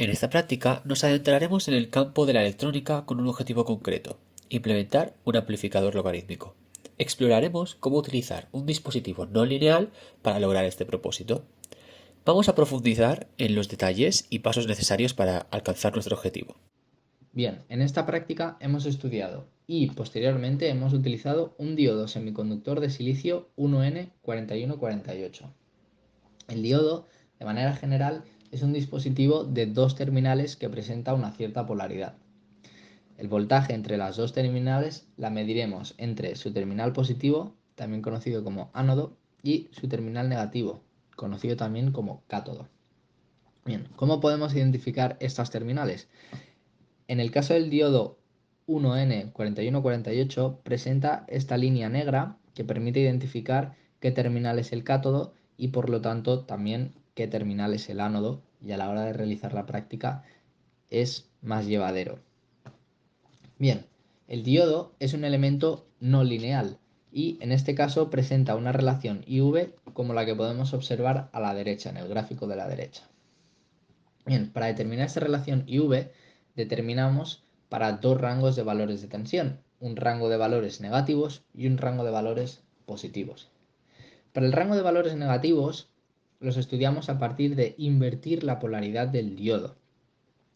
En esta práctica nos adentraremos en el campo de la electrónica con un objetivo concreto: implementar un amplificador logarítmico. Exploraremos cómo utilizar un dispositivo no lineal para lograr este propósito. Vamos a profundizar en los detalles y pasos necesarios para alcanzar nuestro objetivo. Bien, en esta práctica hemos estudiado y posteriormente hemos utilizado un diodo semiconductor de silicio 1N4148. El diodo, de manera general, es un dispositivo de dos terminales que presenta una cierta polaridad. El voltaje entre las dos terminales la mediremos entre su terminal positivo, también conocido como ánodo, y su terminal negativo, conocido también como cátodo. Bien, ¿cómo podemos identificar estas terminales? En el caso del diodo 1N4148 presenta esta línea negra que permite identificar qué terminal es el cátodo y por lo tanto también qué terminal es el ánodo, y a la hora de realizar la práctica es más llevadero. Bien, el diodo es un elemento no lineal y en este caso presenta una relación IV como la que podemos observar a la derecha en el gráfico de la derecha. Bien, para determinar esta relación IV determinamos para dos rangos de valores de tensión, un rango de valores negativos y un rango de valores positivos. Para el rango de valores negativos los estudiamos a partir de invertir la polaridad del diodo.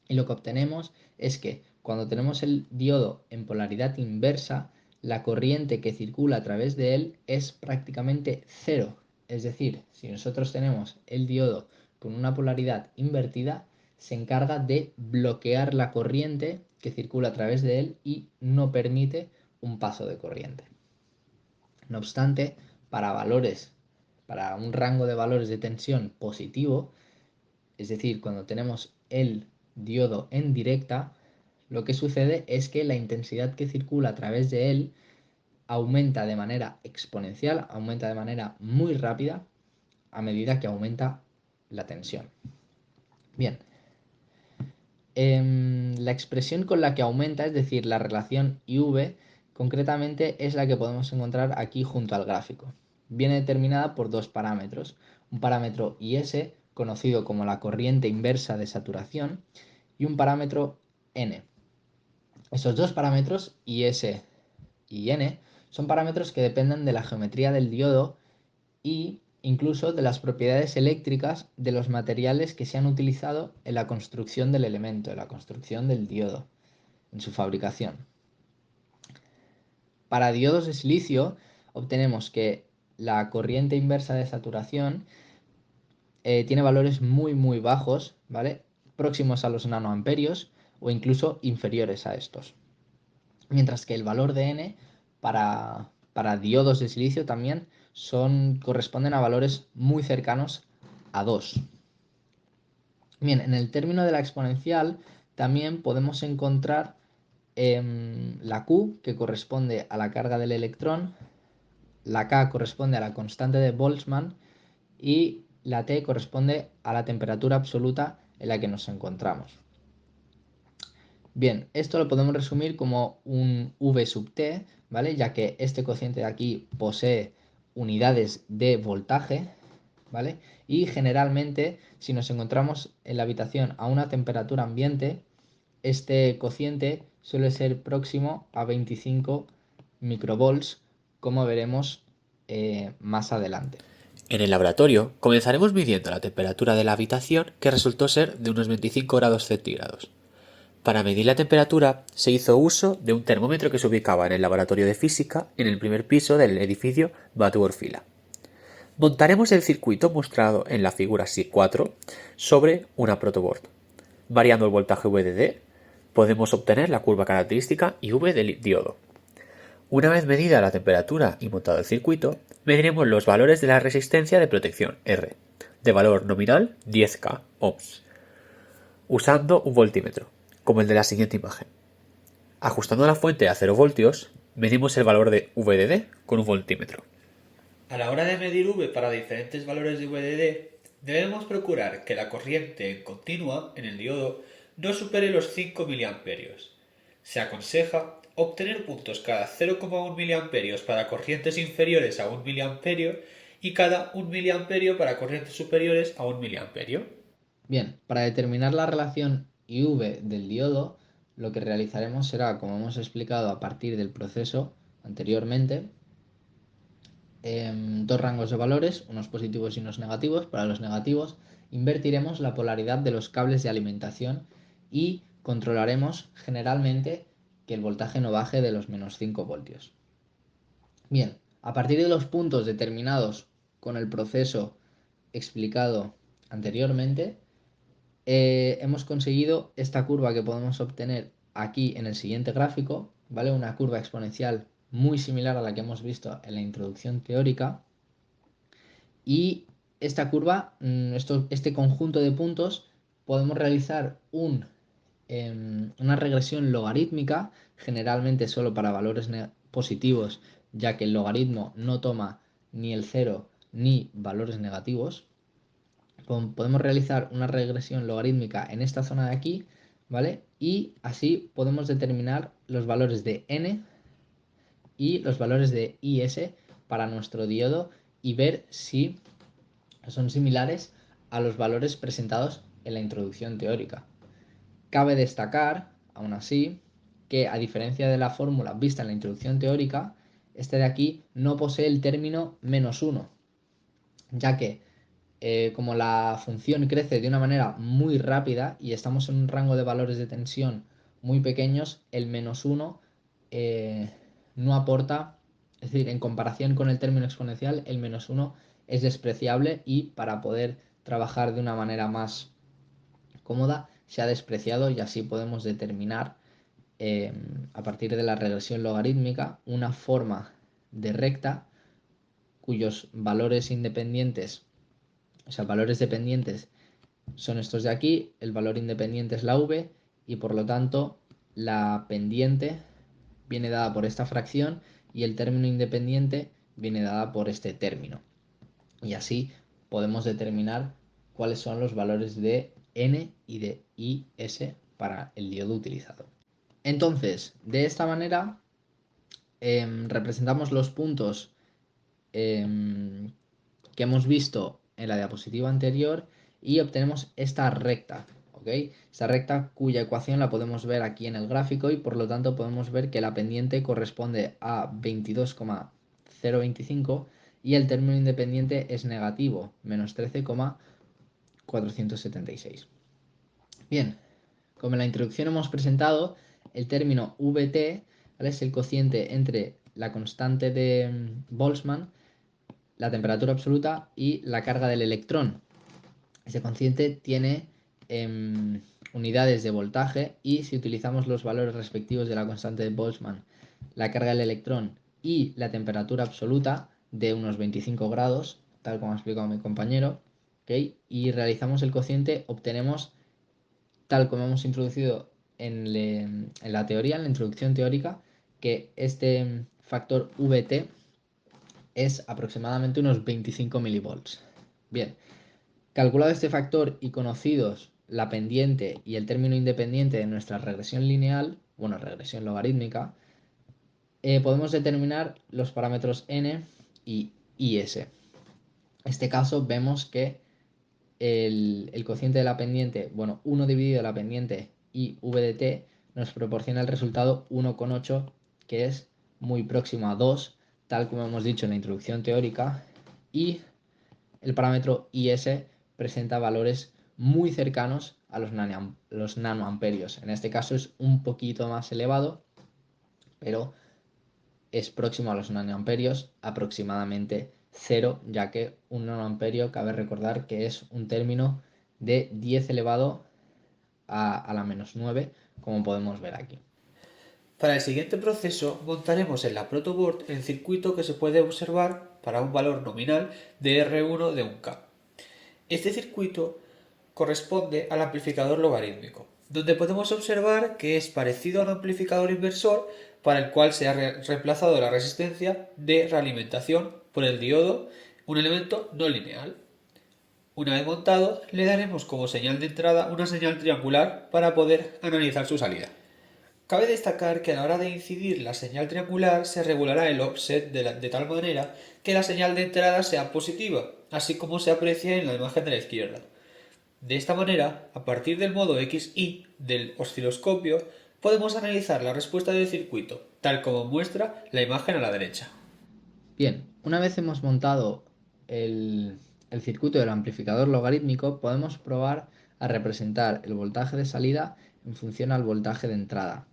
Y lo que obtenemos es que cuando tenemos el diodo en polaridad inversa, la corriente que circula a través de él es prácticamente cero. Es decir, si nosotros tenemos el diodo con una polaridad invertida, se encarga de bloquear la corriente que circula a través de él y no permite un paso de corriente. No obstante, para un rango de valores de tensión positivo, es decir, cuando tenemos el diodo en directa, lo que sucede es que la intensidad que circula a través de él aumenta de manera exponencial, aumenta de manera muy rápida a medida que aumenta la tensión. Bien, la expresión con la que aumenta, es decir, la relación IV, concretamente es la que podemos encontrar aquí junto al gráfico. Viene determinada por dos parámetros, un parámetro IS, conocido como la corriente inversa de saturación, y un parámetro N. Estos dos parámetros, IS y N, son parámetros que dependen de la geometría del diodo y incluso de las propiedades eléctricas de los materiales que se han utilizado en la construcción del elemento, en la construcción del diodo, en su fabricación. Para diodos de silicio obtenemos que la corriente inversa de saturación tiene valores muy bajos, ¿vale? Próximos a los nanoamperios o incluso inferiores a estos. Mientras que el valor de N para diodos de silicio también corresponden a valores muy cercanos a 2. Bien, en el término de la exponencial también podemos encontrar la Q, que corresponde a la carga del electrón, la K corresponde a la constante de Boltzmann y la T corresponde a la temperatura absoluta en la que nos encontramos. Bien, esto lo podemos resumir como un V sub T, ¿vale? Ya que este cociente de aquí posee unidades de voltaje, ¿vale? Y generalmente, si nos encontramos en la habitación a una temperatura ambiente, este cociente suele ser próximo a 25 microvolts, como veremos más adelante. En el laboratorio comenzaremos midiendo la temperatura de la habitación, que resultó ser de unos 25 grados centígrados. Para medir la temperatura se hizo uso de un termómetro que se ubicaba en el laboratorio de física en el primer piso del edificio Batuor-Fila. Montaremos el circuito mostrado en la figura SI4 sobre una protoboard. Variando el voltaje VDD, podemos obtener la curva característica IV del diodo. Una vez medida la temperatura y montado el circuito, mediremos los valores de la resistencia de protección R, de valor nominal 10K ohms, usando un voltímetro, como el de la siguiente imagen. Ajustando la fuente a 0 voltios, medimos el valor de VDD con un voltímetro. A la hora de medir V para diferentes valores de VDD, debemos procurar que la corriente continua en el diodo no supere los 5 mA. Se aconseja obtener puntos cada 0,1 mA para corrientes inferiores a 1 mA y cada 1 mA para corrientes superiores a 1 mA. Bien, para determinar la relación IV del diodo, lo que realizaremos será, como hemos explicado a partir del proceso anteriormente, dos rangos de valores, unos positivos y unos negativos. Para los negativos, invertiremos la polaridad de los cables de alimentación y controlaremos generalmente que el voltaje no baje de los menos 5 voltios. Bien, a partir de los puntos determinados con el proceso explicado anteriormente, hemos conseguido esta curva que podemos obtener aquí en el siguiente gráfico, ¿vale? Una curva exponencial muy similar a la que hemos visto en la introducción teórica. Y esta curva, este conjunto de puntos, podemos realizar una regresión logarítmica, generalmente solo para valores positivos, ya que el logaritmo no toma ni el cero ni valores negativos. Podemos realizar una regresión logarítmica en esta zona de aquí, ¿vale? Y así podemos determinar los valores de n y los valores de is para nuestro diodo y ver si son similares a los valores presentados en la introducción teórica. Cabe destacar, aún así, que a diferencia de la fórmula vista en la introducción teórica, este de aquí no posee el término -1, ya que como la función crece de una manera muy rápida y estamos en un rango de valores de tensión muy pequeños, el -1 no aporta, es decir, en comparación con el término exponencial, el -1 es despreciable y para poder trabajar de una manera más cómoda se ha despreciado y así podemos determinar a partir de la regresión logarítmica una forma de recta cuyos valores independientes, o sea, valores dependientes son estos de aquí, el valor independiente es la v y por lo tanto la pendiente viene dada por esta fracción y el término independiente viene dada por este término. Y así podemos determinar cuáles son los valores de n y de is para el diodo utilizado. Entonces, de esta manera representamos los puntos que hemos visto en la diapositiva anterior y obtenemos esta recta, ¿ok? Esta recta cuya ecuación la podemos ver aquí en el gráfico y por lo tanto podemos ver que la pendiente corresponde a 22,025 y el término independiente es negativo, menos 13,476. Bien, como en la introducción hemos presentado, el término Vt, ¿vale?, es el cociente entre la constante de Boltzmann, la temperatura absoluta y la carga del electrón. Ese cociente tiene unidades de voltaje y si utilizamos los valores respectivos de la constante de Boltzmann, la carga del electrón y la temperatura absoluta de unos 25 grados, tal como ha explicado mi compañero, ¿okay?, y realizamos el cociente, obtenemos, tal como hemos introducido en la teoría, en la introducción teórica, que este factor Vt es aproximadamente unos 25 milivolts. Bien, calculado este factor y conocidos la pendiente y el término independiente de nuestra regresión lineal, bueno, regresión logarítmica, podemos determinar los parámetros n y is. En este caso vemos que el cociente de la pendiente, bueno, 1 dividido la pendiente y v de t nos proporciona el resultado 1,8, que es muy próximo a 2, tal como hemos dicho en la introducción teórica, y el parámetro is presenta valores muy cercanos a los nanoamperios. En este caso es un poquito más elevado, pero es próximo a los nanoamperios, aproximadamente 0, ya que un nanoamperio cabe recordar que es un término de 10 elevado a la menos 9, como podemos ver aquí. Para el siguiente proceso montaremos en la protoboard el circuito que se puede observar para un valor nominal de R1 de 1K. Este circuito corresponde al amplificador logarítmico, donde podemos observar que es parecido al amplificador inversor para el cual se ha reemplazado la resistencia de realimentación por el diodo, un elemento no lineal. Una vez montado, le daremos como señal de entrada una señal triangular para poder analizar su salida. Cabe destacar que a la hora de incidir la señal triangular se regulará el offset de tal manera que la señal de entrada sea positiva, así como se aprecia en la imagen de la izquierda. De esta manera, a partir del modo XY del osciloscopio, podemos analizar la respuesta del circuito, tal como muestra la imagen a la derecha. Bien, una vez hemos montado el circuito del amplificador logarítmico, podemos probar a representar el voltaje de salida en función al voltaje de entrada,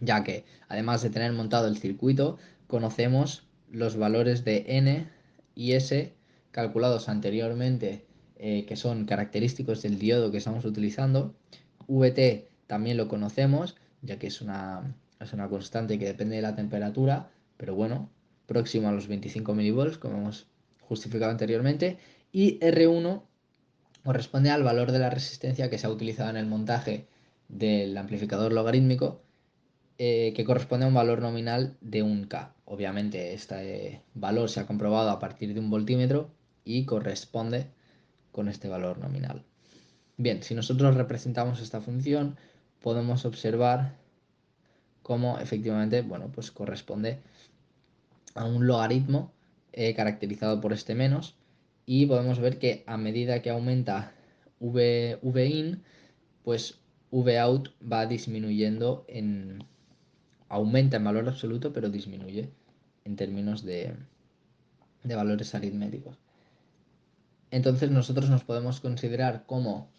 ya que además de tener montado el circuito, conocemos los valores de N y S calculados anteriormente, que son característicos del diodo que estamos utilizando. VT también lo conocemos, ya que es una constante que depende de la temperatura, pero bueno, próximo a los 25 milivolts, como hemos justificado anteriormente. Y R1 corresponde al valor de la resistencia que se ha utilizado en el montaje del amplificador logarítmico, que corresponde a un valor nominal de 1K. Obviamente este valor se ha comprobado a partir de un voltímetro y corresponde con este valor nominal. Bien, si nosotros representamos esta función, podemos observar cómo efectivamente, bueno, pues corresponde a un logaritmo caracterizado por este menos, y podemos ver que a medida que aumenta Vin, pues Vout va disminuyendo aumenta en valor absoluto, pero disminuye en términos de valores aritméticos. Entonces nosotros nos podemos considerar como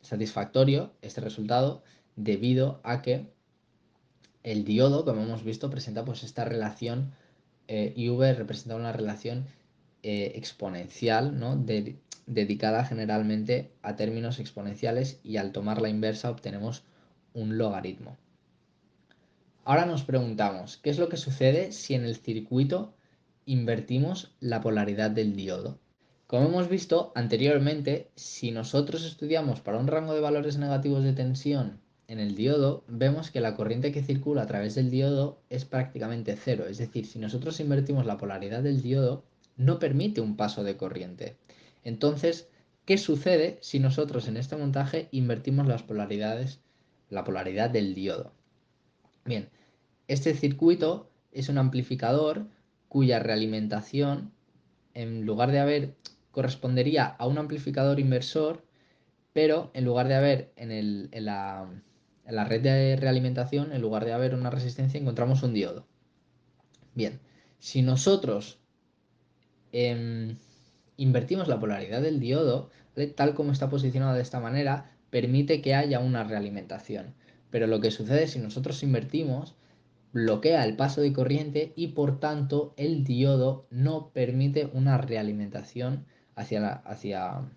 satisfactorio este resultado, debido a que el diodo, como hemos visto, presenta pues esta relación, IV representa una relación exponencial, ¿no? Dedicada generalmente a términos exponenciales, y al tomar la inversa obtenemos un logaritmo. Ahora nos preguntamos, ¿qué es lo que sucede si en el circuito invertimos la polaridad del diodo? Como hemos visto anteriormente, si nosotros estudiamos para un rango de valores negativos de tensión en el diodo, vemos que la corriente que circula a través del diodo es prácticamente cero. Es decir, si nosotros invertimos la polaridad del diodo, no permite un paso de corriente. Entonces, ¿qué sucede si nosotros en este montaje invertimos la polaridad del diodo? Bien, este circuito es un amplificador cuya realimentación, en lugar de haber, correspondería a un amplificador inversor, pero en lugar de haber en la red de realimentación, en lugar de haber una resistencia, encontramos un diodo. Bien, si nosotros em, invertimos la polaridad del diodo, ¿vale? Tal como está posicionado de esta manera, permite que haya una realimentación. Pero lo que sucede si nosotros invertimos, bloquea el paso de corriente, y por tanto el diodo no permite una realimentación hacia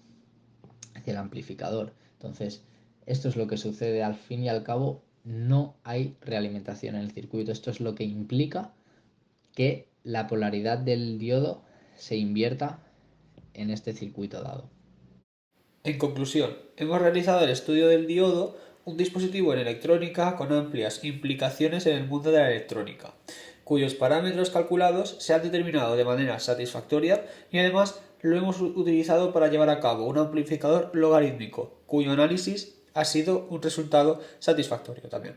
el amplificador. Entonces, esto es lo que sucede. Al fin y al cabo, no hay realimentación en el circuito. Esto es lo que implica que la polaridad del diodo se invierta en este circuito dado. En conclusión, hemos realizado el estudio del diodo, un dispositivo en electrónica con amplias implicaciones en el mundo de la electrónica, cuyos parámetros calculados se han determinado de manera satisfactoria, y además lo hemos utilizado para llevar a cabo un amplificador logarítmico, cuyo análisis ha sido un resultado satisfactorio también.